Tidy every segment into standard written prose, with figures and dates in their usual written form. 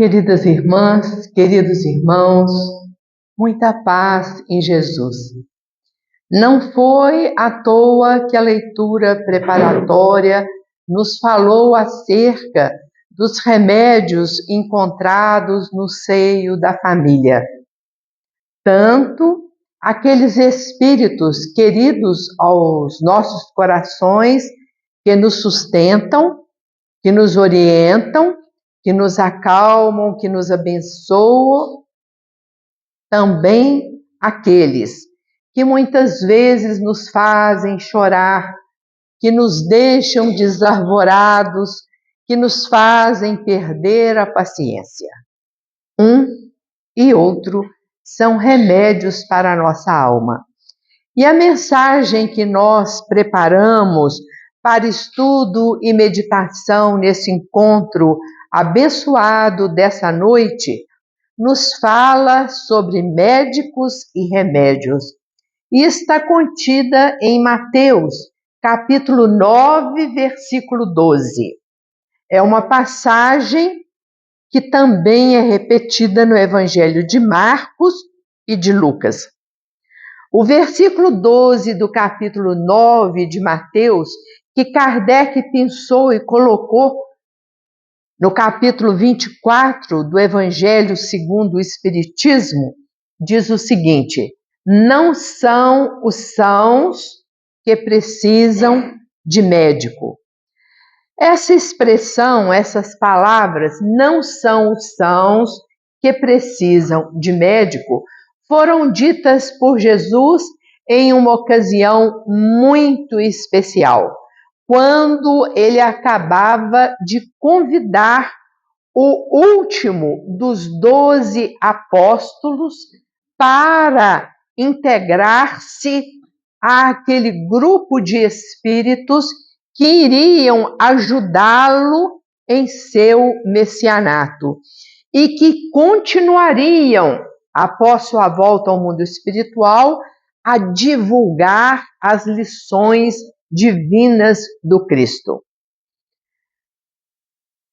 Queridas irmãs, queridos irmãos, muita paz em Jesus. Não foi à toa que a leitura preparatória nos falou acerca dos remédios encontrados no seio da família. Tanto aqueles espíritos queridos aos nossos corações que nos sustentam, que nos orientam, que nos acalmam, que nos abençoam, também aqueles que muitas vezes nos fazem chorar, que nos deixam desarvorados, que nos fazem perder a paciência. Um e outro são remédios para a nossa alma. E a mensagem que nós preparamos para estudo e meditação nesse encontro abençoado dessa noite, nos fala sobre médicos e remédios. E está contida em Mateus, capítulo 9, versículo 12. É uma passagem que também é repetida no Evangelho de Marcos e de Lucas. O versículo 12 do capítulo 9 de Mateus, que Kardec pensou e colocou no capítulo 24 do Evangelho segundo o Espiritismo, diz o seguinte: não são os sãos que precisam de médico. Essa expressão, essas palavras, não são os sãos que precisam de médico, foram ditas por Jesus em uma ocasião muito especial, quando ele acabava de convidar o último dos 12 apóstolos para integrar-se àquele grupo de espíritos que iriam ajudá-lo em seu messianato e que continuariam, após sua volta ao mundo espiritual, a divulgar as lições divinas do Cristo.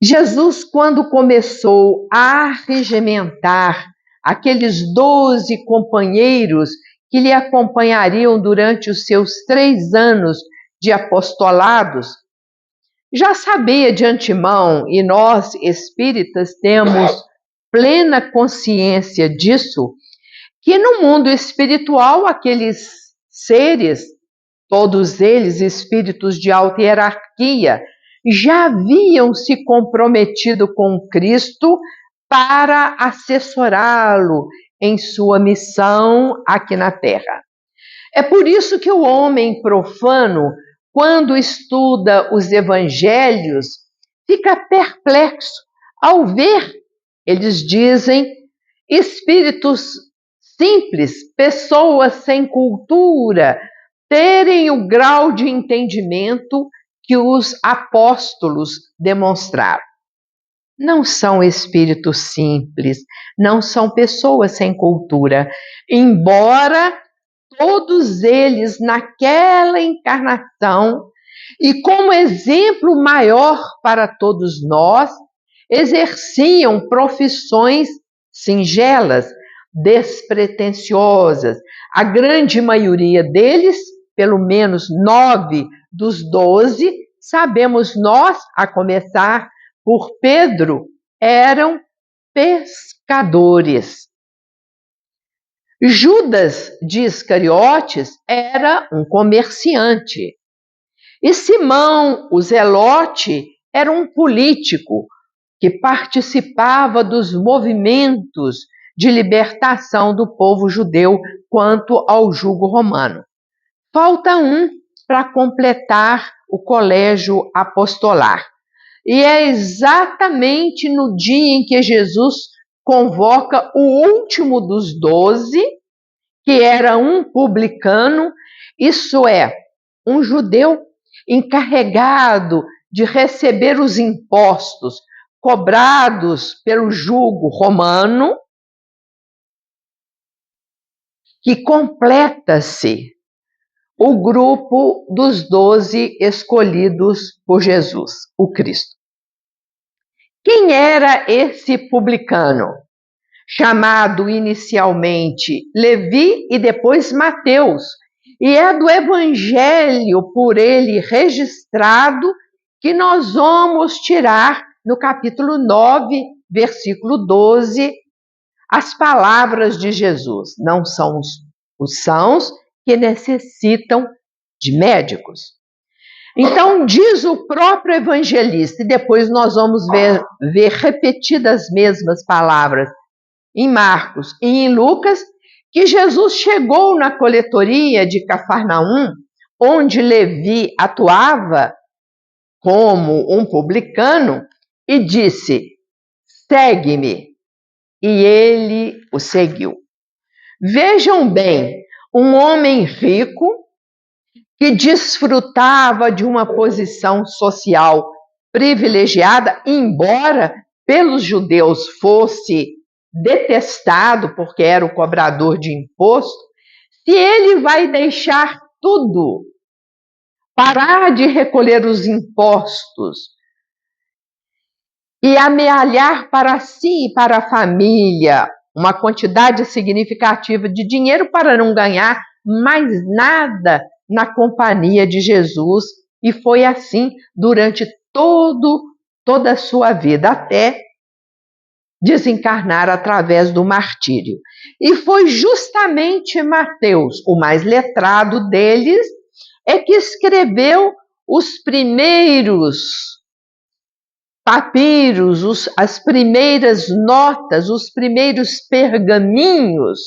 Jesus, quando começou a regimentar aqueles 12 companheiros que lhe acompanhariam durante os seus 3 anos de apostolados, já sabia de antemão, e nós espíritas temos plena consciência disso, que no mundo espiritual aqueles seres, todos eles espíritos de alta hierarquia, já haviam se comprometido com Cristo para assessorá-lo em sua missão aqui na Terra. É por isso que o homem profano, quando estuda os evangelhos, fica perplexo ao ver, eles dizem, espíritos simples, pessoas sem cultura, terem o grau de entendimento que os apóstolos demonstraram. Não são espíritos simples, não são pessoas sem cultura, embora todos eles naquela encarnação e como exemplo maior para todos nós, exerciam profissões singelas, despretensiosas. A grande maioria deles, pelo menos 9 dos 12, sabemos nós, a começar por Pedro, eram pescadores. Judas de Iscariotes era um comerciante. E Simão, o Zelote, era um político que participava dos movimentos de libertação do povo judeu quanto ao jugo romano. Falta um para completar o colégio apostolar. E é exatamente no dia em que Jesus convoca o último dos 12, que era um publicano, isso é, um judeu encarregado de receber os impostos cobrados pelo jugo romano, que completa-se o grupo dos 12 escolhidos por Jesus, o Cristo. Quem era esse publicano? Chamado inicialmente Levi e depois Mateus, e é do evangelho por ele registrado que nós vamos tirar no capítulo 9, versículo 12, as palavras de Jesus. Não são os sãos que necessitam de médicos. Então, diz o próprio evangelista, e depois nós vamos ver repetidas as mesmas palavras em Marcos e em Lucas, que Jesus chegou na coletoria de Cafarnaum, onde Levi atuava como um publicano, e disse: segue-me. E ele o seguiu. Vejam bem, um homem rico que desfrutava de uma posição social privilegiada, embora pelos judeus fosse detestado porque era o cobrador de imposto, se ele vai deixar tudo, parar de recolher os impostos e amealhar para si e para a família uma quantidade significativa de dinheiro para não ganhar mais nada na companhia de Jesus, e foi assim durante toda a sua vida, até desencarnar através do martírio. E foi justamente Mateus, o mais letrado deles, é que escreveu os primeiros papiros, as primeiras notas, os primeiros pergaminhos,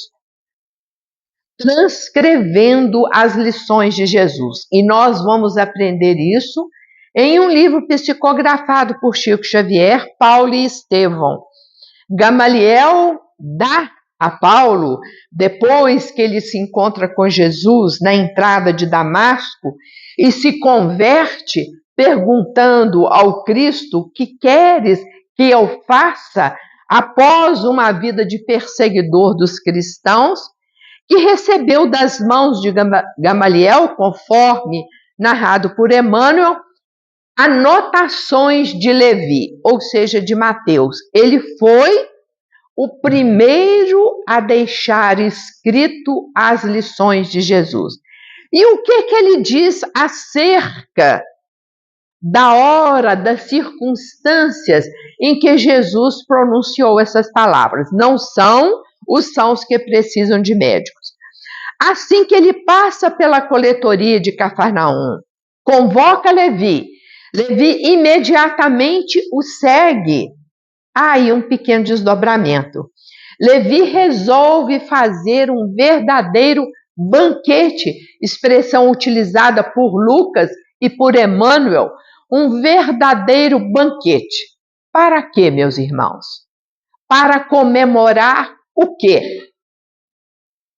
transcrevendo as lições de Jesus. E nós vamos aprender isso em um livro psicografado por Chico Xavier, Paulo e Estevão. Gamaliel dá a Paulo, depois que ele se encontra com Jesus na entrada de Damasco e se converte, perguntando ao Cristo: o que queres que eu faça após uma vida de perseguidor dos cristãos, que recebeu das mãos de Gamaliel, conforme narrado por Emmanuel, anotações de Levi, ou seja, de Mateus. Ele foi o primeiro a deixar escrito as lições de Jesus. E o que ele diz acerca da hora, das circunstâncias em que Jesus pronunciou essas palavras? Não são os sãos que precisam de médicos. Assim que ele passa pela coletoria de Cafarnaum, convoca Levi imediatamente o segue. Aí um pequeno desdobramento. Levi resolve fazer um verdadeiro banquete, expressão utilizada por Lucas e por Emmanuel, um verdadeiro banquete. Para quê, meus irmãos? Para comemorar o quê?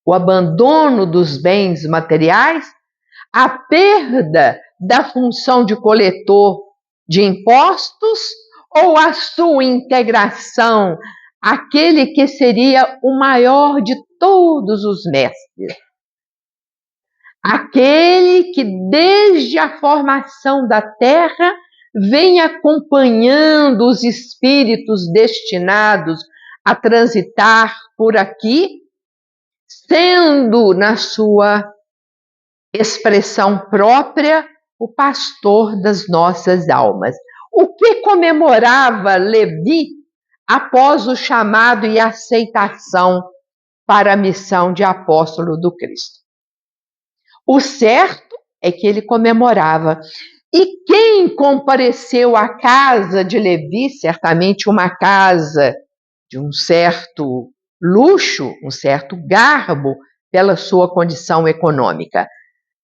O abandono dos bens materiais? A perda da função de coletor de impostos? Ou a sua integração, aquele que seria o maior de todos os mestres? Aquele que desde a formação da Terra vem acompanhando os espíritos destinados a transitar por aqui, sendo na sua expressão própria o pastor das nossas almas. O que comemorava Levi após o chamado e aceitação para a missão de apóstolo do Cristo? O certo é que ele comemorava. E quem compareceu à casa de Levi, certamente uma casa de um certo luxo, um certo garbo, pela sua condição econômica?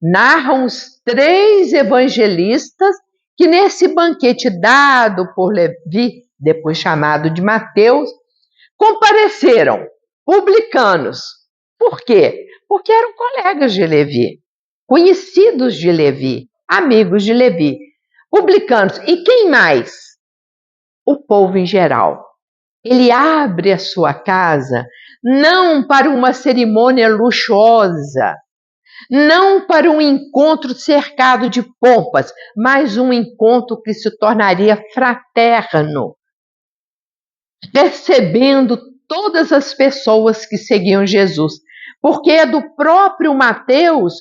Narram os 3 evangelistas que nesse banquete dado por Levi, depois chamado de Mateus, compareceram publicanos. Por quê? Porque eram colegas de Levi, conhecidos de Levi, amigos de Levi. Publicanos. E quem mais? O povo em geral. Ele abre a sua casa não para uma cerimônia luxuosa, não para um encontro cercado de pompas, mas um encontro que se tornaria fraterno, recebendo todas as pessoas que seguiam Jesus. Porque é do próprio Mateus,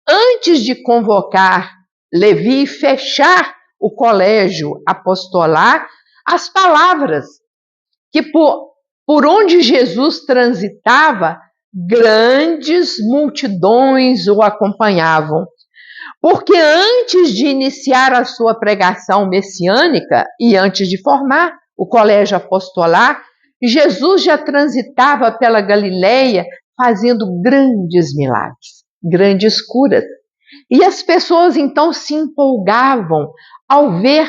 antes de convocar Levi e fechar o colégio apostolar, as palavras que por onde Jesus transitava, grandes multidões o acompanhavam. Porque antes de iniciar a sua pregação messiânica e antes de formar o colégio apostolar, Jesus já transitava pela Galileia fazendo grandes milagres, grandes curas. E as pessoas então se empolgavam ao ver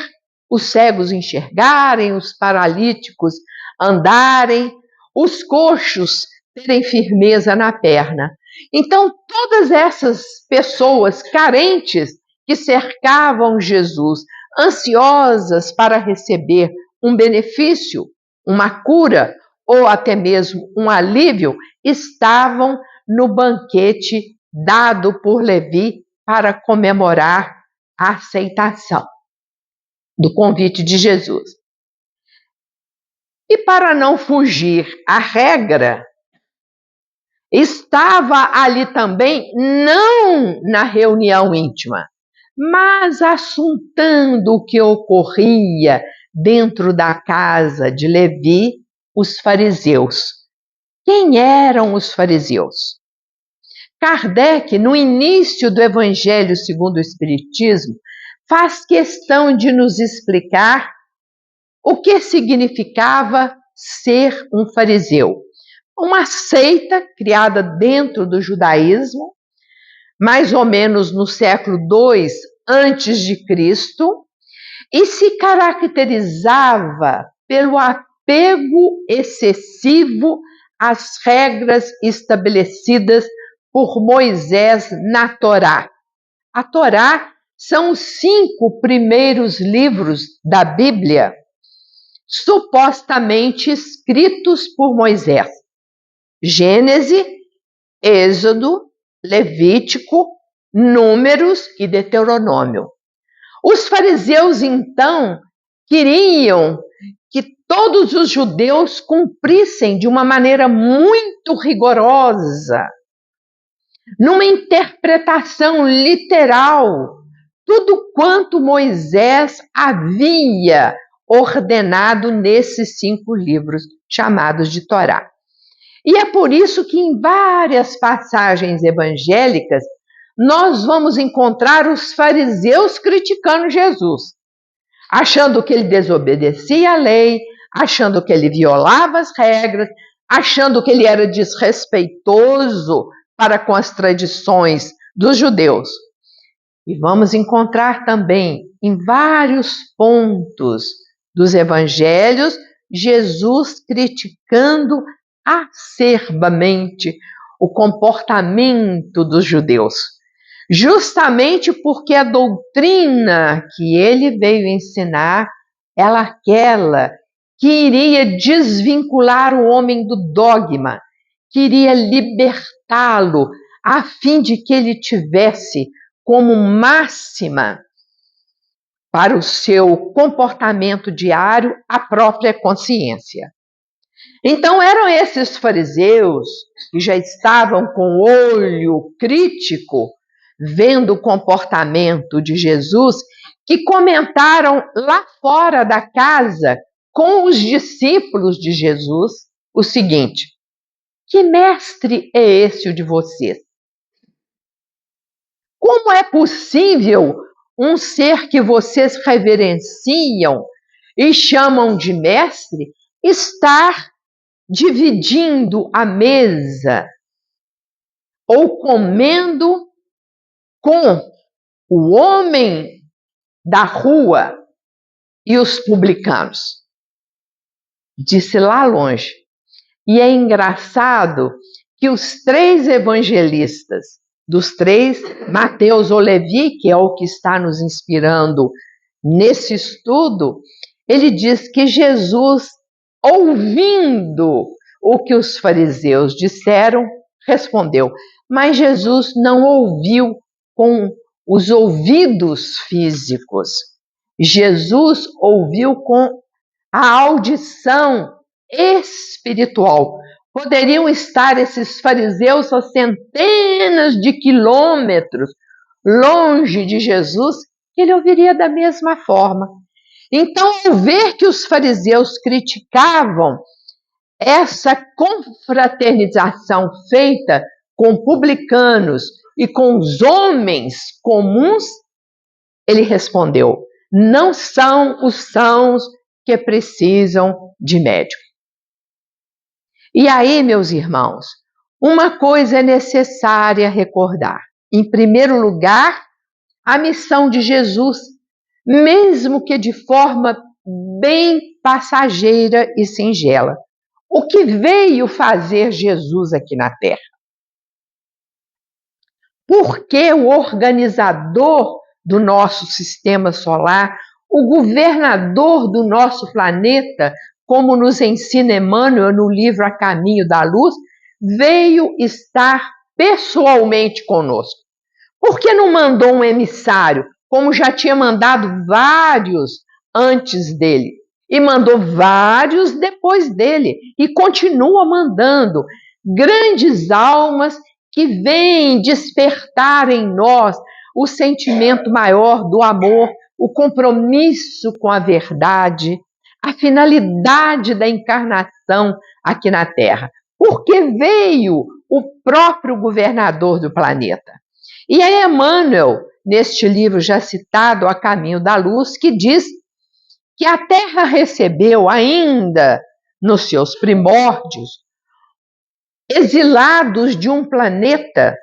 os cegos enxergarem, os paralíticos andarem, os coxos terem firmeza na perna. Então, todas essas pessoas carentes que cercavam Jesus, ansiosas para receber um benefício, uma cura ou até mesmo um alívio, estavam no banquete dado por Levi para comemorar a aceitação do convite de Jesus. E para não fugir à regra, estava ali também, não na reunião íntima, mas assuntando o que ocorria dentro da casa de Levi, os fariseus. Quem eram os fariseus? Kardec, no início do Evangelho segundo o Espiritismo, faz questão de nos explicar o que significava ser um fariseu. Uma seita criada dentro do judaísmo, mais ou menos no século II antes de Cristo, e se caracterizava pelo apego excessivo às regras estabelecidas por Moisés na Torá. A Torá são os 5 primeiros livros da Bíblia, supostamente escritos por Moisés. Gênese, Êxodo, Levítico, Números e Deuteronômio. Os fariseus, então, queriam que todos os judeus cumprissem de uma maneira muito rigorosa, numa interpretação literal, tudo quanto Moisés havia ordenado nesses 5 livros chamados de Torá. E é por isso que em várias passagens evangélicas nós vamos encontrar os fariseus criticando Jesus, achando que ele desobedecia a lei, achando que ele violava as regras, achando que ele era desrespeitoso para com as tradições dos judeus. E vamos encontrar também em vários pontos dos evangelhos Jesus criticando acerbamente o comportamento dos judeus, justamente porque a doutrina que ele veio ensinar era aquela que iria desvincular o homem do dogma, que iria libertá-lo a fim de que ele tivesse como máxima para o seu comportamento diário a própria consciência. Então eram esses fariseus que já estavam com o olho crítico, vendo o comportamento de Jesus, que comentaram lá fora da casa com os discípulos de Jesus o seguinte: que mestre é esse o de vocês? Como é possível um ser que vocês reverenciam e chamam de mestre estar dividindo a mesa ou comendo com o homem da rua e os publicanos? Disse lá longe. E é engraçado que os 3 evangelistas, dos 3, Mateus ou Levi, que é o que está nos inspirando nesse estudo, ele diz que Jesus, ouvindo o que os fariseus disseram, respondeu. Mas Jesus não ouviu com os ouvidos físicos. Jesus ouviu com a audição espiritual. Poderiam estar esses fariseus a centenas de quilômetros longe de Jesus, que ele ouviria da mesma forma. Então, ao ver que os fariseus criticavam essa confraternização feita com publicanos e com os homens comuns, ele respondeu: não são os sãos que precisam de médico. E aí, meus irmãos, uma coisa é necessária recordar. Em primeiro lugar, a missão de Jesus, mesmo que de forma bem passageira e singela. O que veio fazer Jesus aqui na Terra? Porque o organizador do nosso sistema solar, o governador do nosso planeta, como nos ensina Emmanuel no livro A Caminho da Luz, veio estar pessoalmente conosco. Por que não mandou um emissário, como já tinha mandado vários antes dele? E mandou vários depois dele. E continua mandando grandes almas que vêm despertar em nós o sentimento maior do amor, o compromisso com a verdade, a finalidade da encarnação aqui na Terra. Porque veio o próprio governador do planeta. E é Emmanuel, neste livro já citado, A Caminho da Luz, que diz que a Terra recebeu ainda nos seus primórdios exilados de um planeta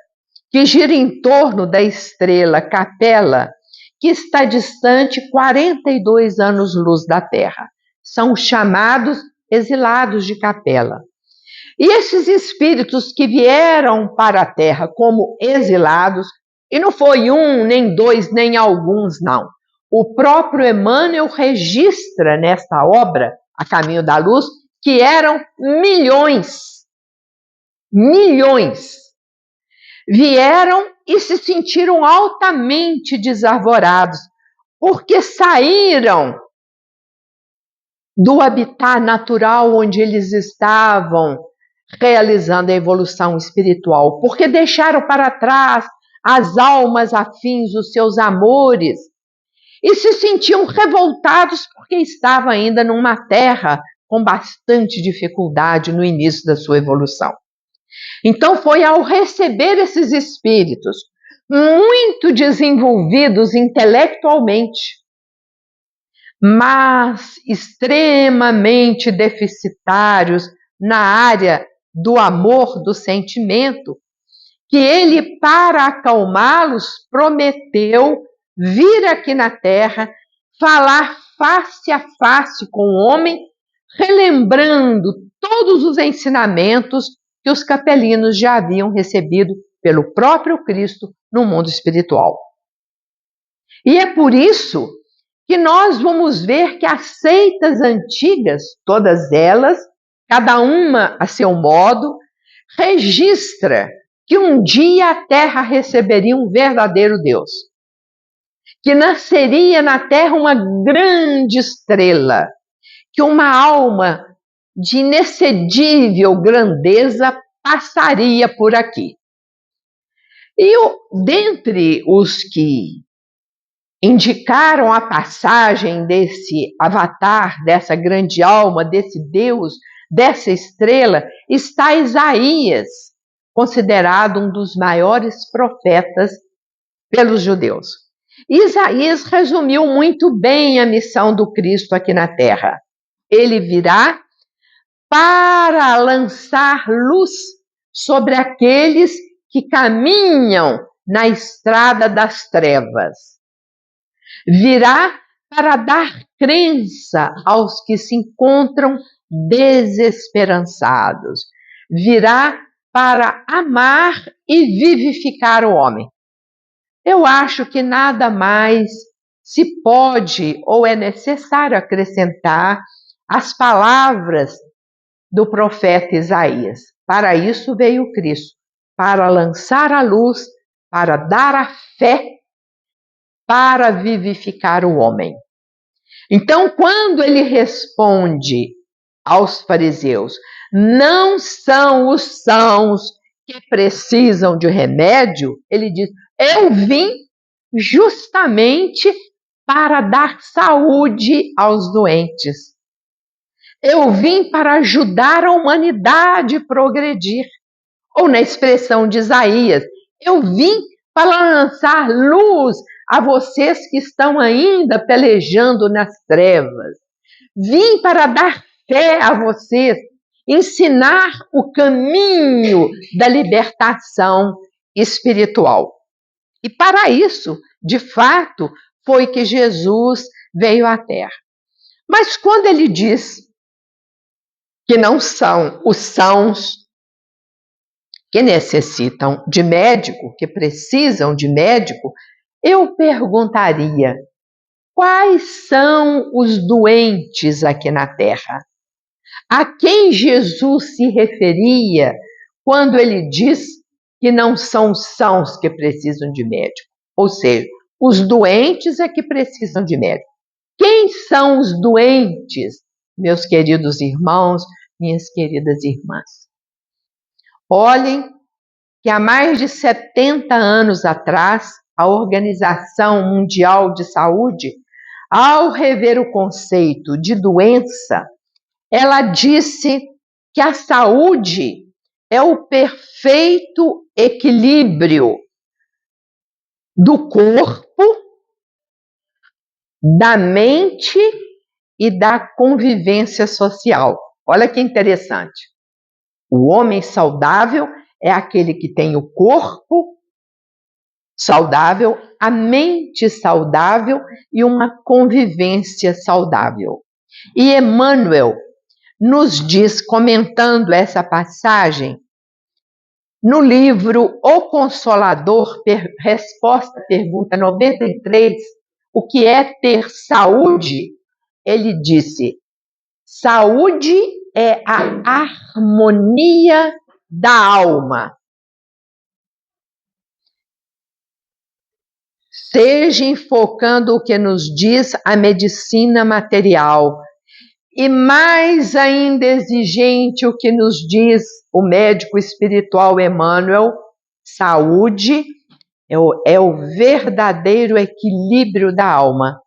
que gira em torno da estrela Capela, que está distante 42 anos-luz da Terra. São chamados exilados de Capela. E esses espíritos que vieram para a Terra como exilados, e não foi um, nem dois, nem alguns, não. O próprio Emmanuel registra nesta obra, A Caminho da Luz, que eram milhões. Milhões. Vieram e se sentiram altamente desarvorados, porque saíram do habitat natural onde eles estavam realizando a evolução espiritual, porque deixaram para trás as almas afins, os seus amores, e se sentiam revoltados porque estavam ainda numa terra com bastante dificuldade no início da sua evolução. Então foi ao receber esses espíritos muito desenvolvidos intelectualmente, mas extremamente deficitários na área do amor, do sentimento, que ele, para acalmá-los, prometeu vir aqui na Terra, falar face a face com o homem, relembrando todos os ensinamentos que os capelinos já haviam recebido pelo próprio Cristo no mundo espiritual. E é por isso que nós vamos ver que as seitas antigas, todas elas, cada uma a seu modo, registra que um dia a Terra receberia um verdadeiro Deus, que nasceria na Terra uma grande estrela, que uma alma de inexcedível grandeza passaria por aqui. E dentre os que indicaram a passagem desse avatar, dessa grande alma, desse Deus, dessa estrela, está Isaías, considerado um dos maiores profetas pelos judeus. Isaías resumiu muito bem a missão do Cristo aqui na Terra. Ele virá para lançar luz sobre aqueles que caminham na estrada das trevas. Virá para dar crença aos que se encontram desesperançados. Virá para amar e vivificar o homem. Eu acho que nada mais se pode ou é necessário acrescentar às palavras do profeta Isaías. Para isso veio Cristo, para lançar a luz, para dar a fé, para vivificar o homem. Então, quando ele responde aos fariseus: não são os sãos que precisam de remédio. Ele diz: eu vim justamente para dar saúde aos doentes. Eu vim para ajudar a humanidade a progredir. Ou na expressão de Isaías: eu vim para lançar luz a vocês que estão ainda pelejando nas trevas. Vim para dar fé a vocês, ensinar o caminho da libertação espiritual. E para isso, de fato, foi que Jesus veio à Terra. Mas quando ele diz que não são os sãos que necessitam de médico, que precisam de médico, eu perguntaria: quais são os doentes aqui na Terra? A quem Jesus se referia quando ele diz que não são os sãos que precisam de médico? Ou seja, os doentes é que precisam de médico. Quem são os doentes, meus queridos irmãos, minhas queridas irmãs? Olhem que há mais de 70 anos atrás, a Organização Mundial de Saúde, ao rever o conceito de doença, ela disse que a saúde é o perfeito equilíbrio do corpo, da mente e da convivência social. Olha que interessante. O homem saudável é aquele que tem o corpo saudável, a mente saudável e uma convivência saudável. E Emmanuel nos diz, comentando essa passagem, no livro O Consolador, resposta à pergunta 93, o que é ter saúde? Ele disse: saúde é a harmonia da alma. Seja enfocando o que nos diz a medicina material, e mais ainda exigente o que nos diz o médico espiritual Emmanuel: saúde é o verdadeiro equilíbrio da alma.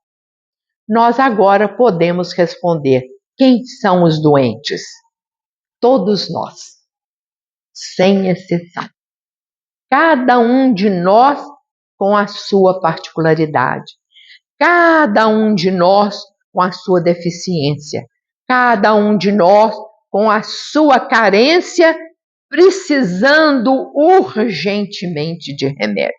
Nós agora podemos responder: quem são os doentes? Todos nós, sem exceção. Cada um de nós com a sua particularidade. Cada um de nós com a sua deficiência. Cada um de nós com a sua carência, precisando urgentemente de remédio.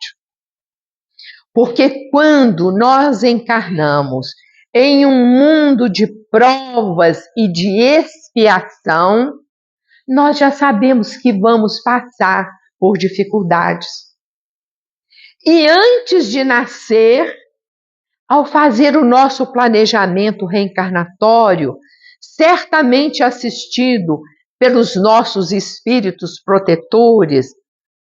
Porque quando nós encarnamos em um mundo de provas e de expiação, nós já sabemos que vamos passar por dificuldades. E antes de nascer, ao fazer o nosso planejamento reencarnatório, certamente assistido pelos nossos espíritos protetores,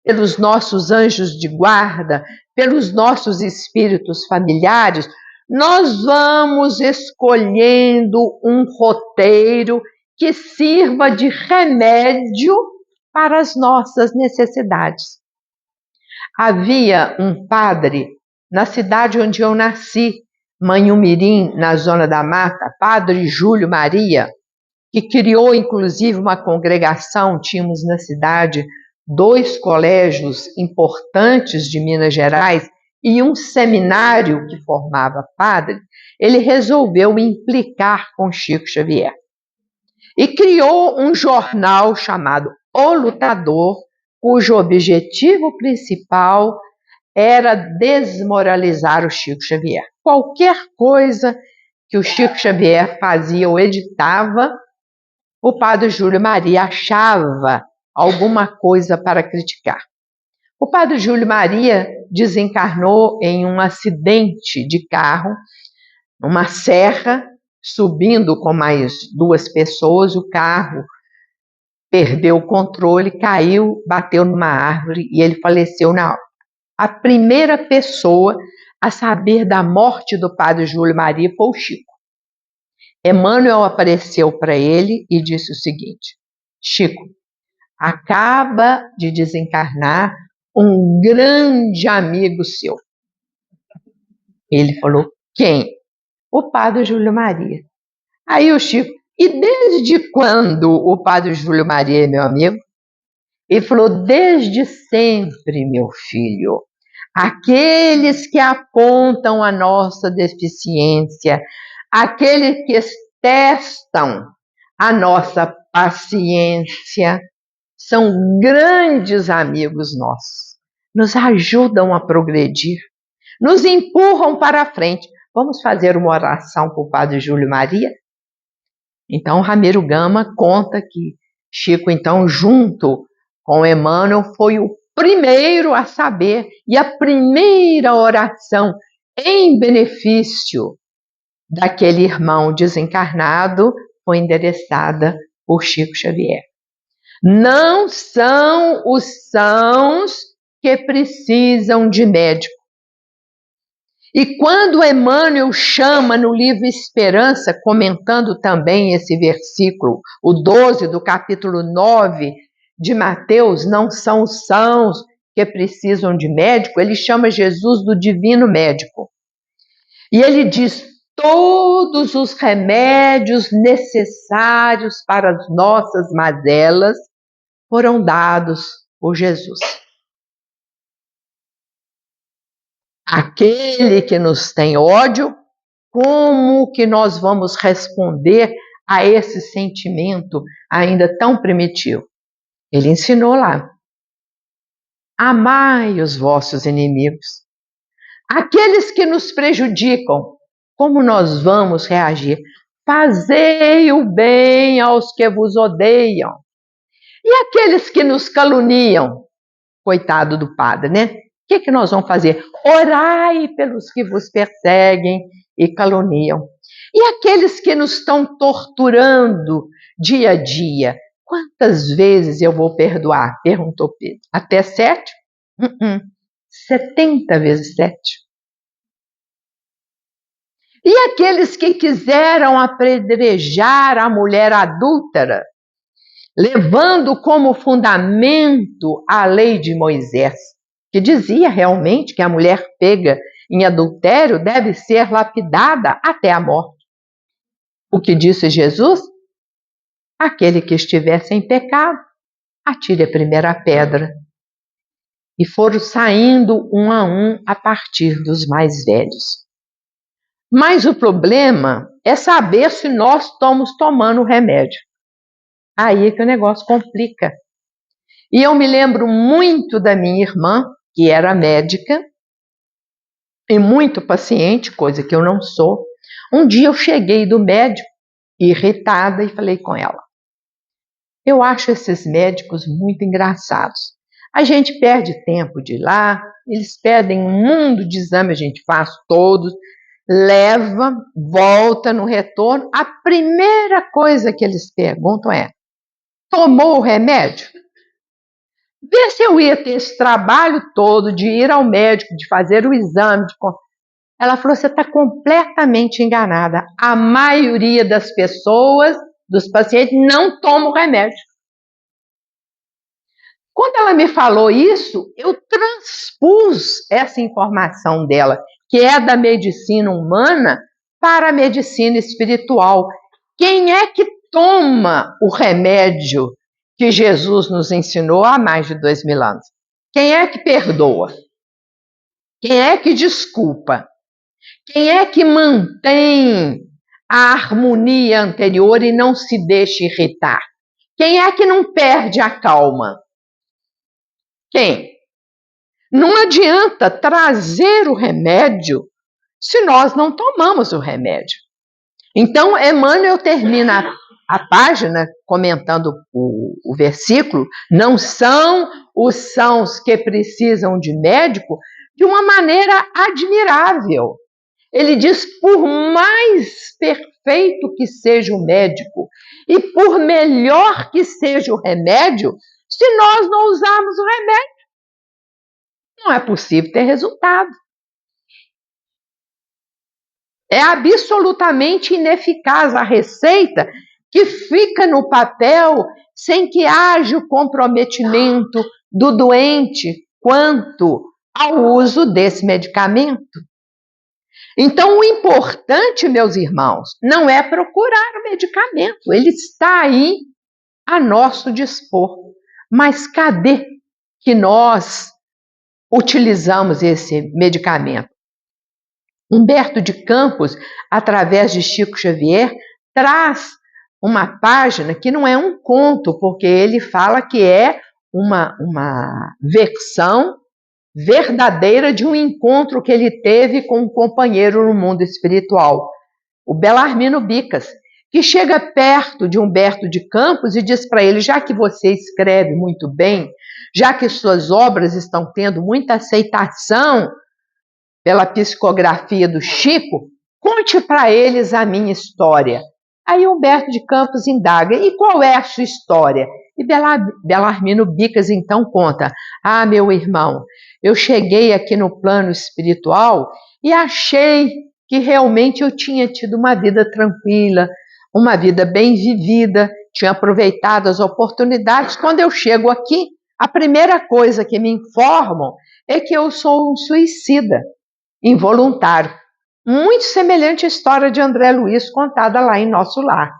pelos nossos anjos de guarda, pelos nossos espíritos familiares, nós vamos escolhendo um roteiro que sirva de remédio para as nossas necessidades. Havia um padre na cidade onde eu nasci, Manhumirim, na Zona da Mata, Padre Júlio Maria, que criou inclusive uma congregação. Tínhamos na cidade 2 colégios importantes de Minas Gerais e um seminário que formava padre. Ele resolveu implicar com Chico Xavier e criou um jornal chamado O Lutador, cujo objetivo principal era desmoralizar o Chico Xavier. Qualquer coisa que o Chico Xavier fazia ou editava, o Padre Júlio Maria achava alguma coisa para criticar. O Padre Júlio Maria desencarnou em um acidente de carro, numa serra, subindo com mais 2 pessoas. O carro perdeu o controle, caiu, bateu numa árvore e ele faleceu na hora. A primeira pessoa a saber da morte do Padre Júlio Maria foi o Chico. Emmanuel apareceu para ele e disse o seguinte: Chico, acaba de desencarnar um grande amigo seu. Ele falou: quem? O padre Júlio Maria. Aí o Chico: e desde quando o padre Júlio Maria é meu amigo? Ele falou: desde sempre, meu filho. Aqueles que apontam a nossa deficiência, aqueles que testam a nossa paciência, são grandes amigos nossos. Nos ajudam a progredir, nos empurram para a frente. Vamos fazer uma oração para o padre Júlio Maria? Então, Ramiro Gama conta que Chico, então, junto com Emmanuel, foi o primeiro a saber, e a primeira oração em benefício daquele irmão desencarnado foi endereçada por Chico Xavier. Não são os sãos que precisam de médico. E quando Emmanuel chama no livro Esperança, comentando também esse versículo, o 12 do capítulo 9 de Mateus, não são os sãos que precisam de médico, ele chama Jesus do divino médico. E ele diz: todos os remédios necessários para as nossas mazelas foram dados por Jesus. Aquele que nos tem ódio, como que nós vamos responder a esse sentimento ainda tão primitivo? Ele ensinou lá: amai os vossos inimigos. Aqueles que nos prejudicam, como nós vamos reagir? Fazei o bem aos que vos odeiam. E aqueles que nos caluniam? Coitado do padre, né? O que nós vamos fazer? Orai pelos que vos perseguem e caluniam. E aqueles que nos estão torturando dia a dia? Quantas vezes eu vou perdoar? Perguntou Pedro. Até 7? 70 vezes 7. E aqueles que quiseram apedrejar a mulher adúltera, levando como fundamento a lei de Moisés, que dizia realmente que a mulher pega em adultério deve ser lapidada até a morte. O que disse Jesus? Aquele que estiver sem pecado, atire a primeira pedra. E foram saindo um a partir dos mais velhos. Mas o problema é saber se nós estamos tomando o remédio. Aí é que o negócio complica. E eu me lembro muito da minha irmã, que era médica, e muito paciente, coisa que eu não sou. Um dia eu cheguei do médico, irritada, e falei com ela: eu acho esses médicos muito engraçados. A gente perde tempo de ir lá, eles pedem um mundo de exame, a gente faz todos, leva, volta no retorno. A primeira coisa que eles perguntam é: tomou o remédio? Vê se eu ia ter esse trabalho todo de ir ao médico, de fazer o exame. Ela falou: você está completamente enganada. A maioria das pessoas, dos pacientes, não toma o remédio. Quando ela me falou isso, eu transpus essa informação dela, que é da medicina humana, para a medicina espiritual. Quem é que toma o remédio que Jesus nos ensinou há mais de 2000 anos? Quem é que perdoa? Quem é que desculpa? Quem é que mantém a harmonia anterior e não se deixa irritar? Quem é que não perde a calma? Quem? Não adianta trazer o remédio se nós não tomamos o remédio. Então, Emmanuel termina a página comentando o versículo: não são os sãos que precisam de médico, de uma maneira admirável. Ele diz: por mais perfeito que seja o médico e por melhor que seja o remédio, se nós não usarmos o remédio, não é possível ter resultado. É absolutamente ineficaz a receita que fica no papel sem que haja o comprometimento do doente quanto ao uso desse medicamento. Então, o importante, meus irmãos, não é procurar o medicamento, ele está aí a nosso dispor. Mas cadê que nós utilizamos esse medicamento? Humberto de Campos, através de Chico Xavier, traz uma página que não é um conto, porque ele fala que é uma versão verdadeira de um encontro que ele teve com um companheiro no mundo espiritual, o Belarmino Bicas, que chega perto de Humberto de Campos e diz para ele: já que você escreve muito bem, já que suas obras estão tendo muita aceitação pela psicografia do Chico, conte para eles a minha história. Aí Humberto de Campos indaga: e qual é a sua história? E Belarmino Bicas então conta: ah, meu irmão, eu cheguei aqui no plano espiritual e achei que realmente eu tinha tido uma vida tranquila, uma vida bem vivida, tinha aproveitado as oportunidades. Quando eu chego aqui, a primeira coisa que me informam é que eu sou um suicida involuntário. Muito semelhante à história de André Luiz contada lá em Nosso Lar.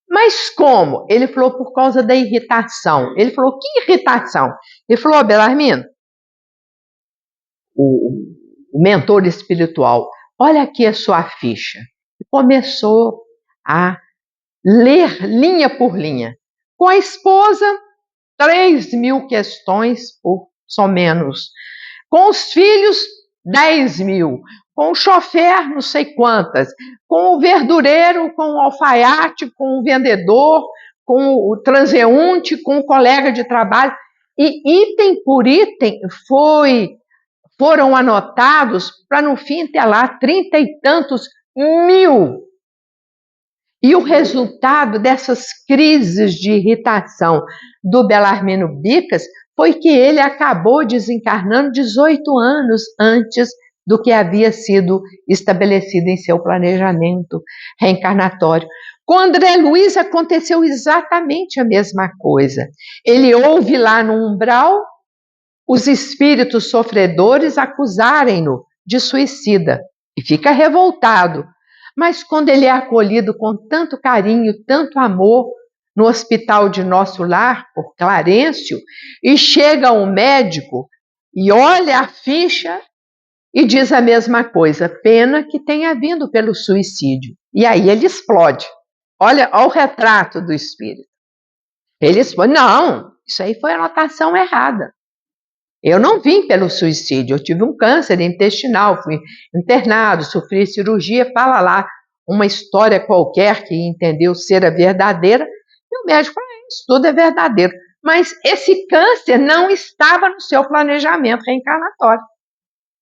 Mas como? Ele falou: por causa da irritação. Ele falou: que irritação? Ele falou: Belarmino, o mentor espiritual, olha aqui a sua ficha. E começou a ler linha por linha. Com a esposa, 3.000 questões, por só menos. Com os filhos, 10.000. Com o chofer, não sei quantas. Com o verdureiro, com o alfaiate, com o vendedor, com o transeunte, com o colega de trabalho. E item por item foram anotados para no fim ter lá 30 e tantos mil. E o resultado dessas crises de irritação do Belarmino Bicas foi que ele acabou desencarnando 18 anos antes do que havia sido estabelecido em seu planejamento reencarnatório. Com André Luiz aconteceu exatamente a mesma coisa. Ele ouve lá no umbral os espíritos sofredores acusarem-no de suicida e fica revoltado. Mas quando ele é acolhido com tanto carinho, tanto amor, no hospital de Nosso Lar, por Clarencio, e chega um médico e olha a ficha e diz a mesma coisa: pena que tenha vindo pelo suicídio. E aí ele explode. Olha o retrato do espírito. Ele explode: não, isso aí foi anotação errada. Eu não vim pelo suicídio, eu tive um câncer intestinal, fui internado, sofri cirurgia, fala lá uma história qualquer que entendeu ser a verdadeira, e o médico falou: isso tudo é verdadeiro. Mas esse câncer não estava no seu planejamento reencarnatório.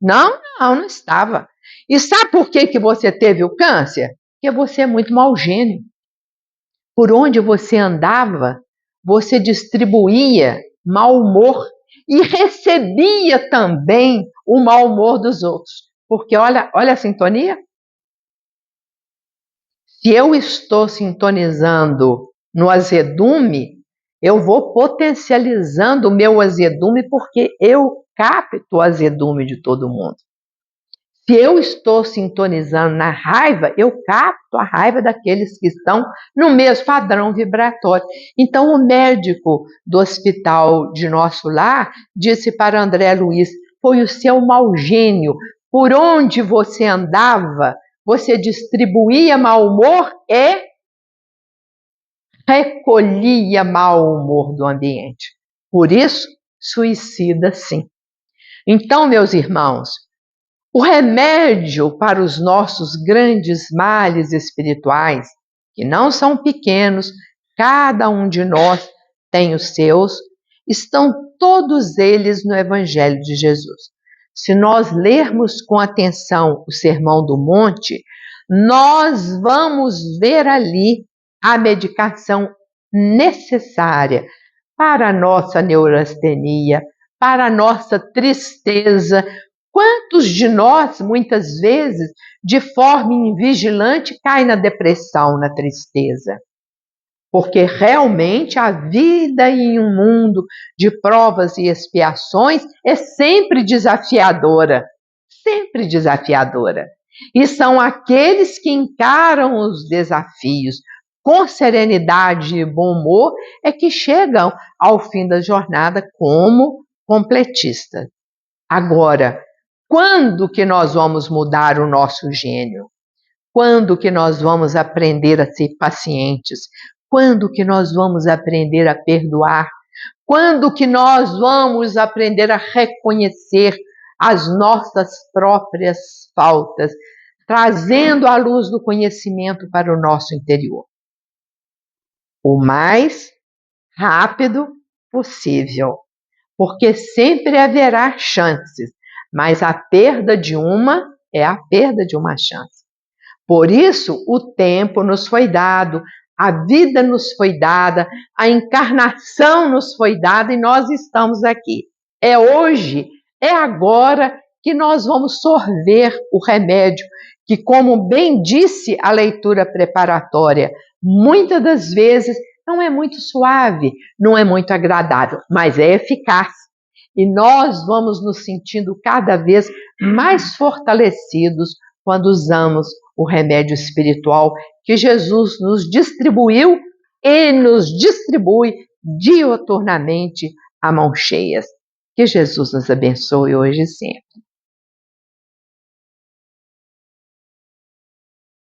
Não estava. E sabe por que você teve o câncer? Porque você é muito mau gênio. Por onde você andava, você distribuía mau humor e recebia também o mau humor dos outros. Porque olha a sintonia. Se eu estou sintonizando no azedume, eu vou potencializando o meu azedume porque eu capto o azedume de todo mundo. Se eu estou sintonizando na raiva, eu capto a raiva daqueles que estão no mesmo padrão vibratório. Então, o médico do hospital de Nosso Lar disse para André Luiz: foi o seu mau gênio. Por onde você andava, você distribuía mau humor e recolhia mau humor do ambiente. Por isso, suicida sim. Então, meus irmãos, o remédio para os nossos grandes males espirituais, que não são pequenos, cada um de nós tem os seus, estão todos eles no Evangelho de Jesus. Se nós lermos com atenção o Sermão do Monte, nós vamos ver ali a medicação necessária para a nossa neurastenia, para a nossa tristeza, Quantos de nós, muitas vezes, de forma invigilante, caem na depressão, na tristeza? Porque realmente a vida em um mundo de provas e expiações é sempre desafiadora, sempre desafiadora. E são aqueles que encaram os desafios com serenidade e bom humor é que chegam ao fim da jornada como completistas. Agora, quando que nós vamos mudar o nosso gênio? Quando que nós vamos aprender a ser pacientes? Quando que nós vamos aprender a perdoar? Quando que nós vamos aprender a reconhecer as nossas próprias faltas, trazendo a luz do conhecimento para o nosso interior? O mais rápido possível, porque sempre haverá chances, mas a perda de uma é a perda de uma chance. Por isso, o tempo nos foi dado, a vida nos foi dada, a encarnação nos foi dada e nós estamos aqui. É hoje, é agora que nós vamos sorver o remédio, que, como bem disse a leitura preparatória, muitas das vezes não é muito suave, não é muito agradável, mas é eficaz. E nós vamos nos sentindo cada vez mais fortalecidos quando usamos o remédio espiritual que Jesus nos distribuiu e nos distribui diuturnamente a mãos cheias. Que Jesus nos abençoe hoje e sempre.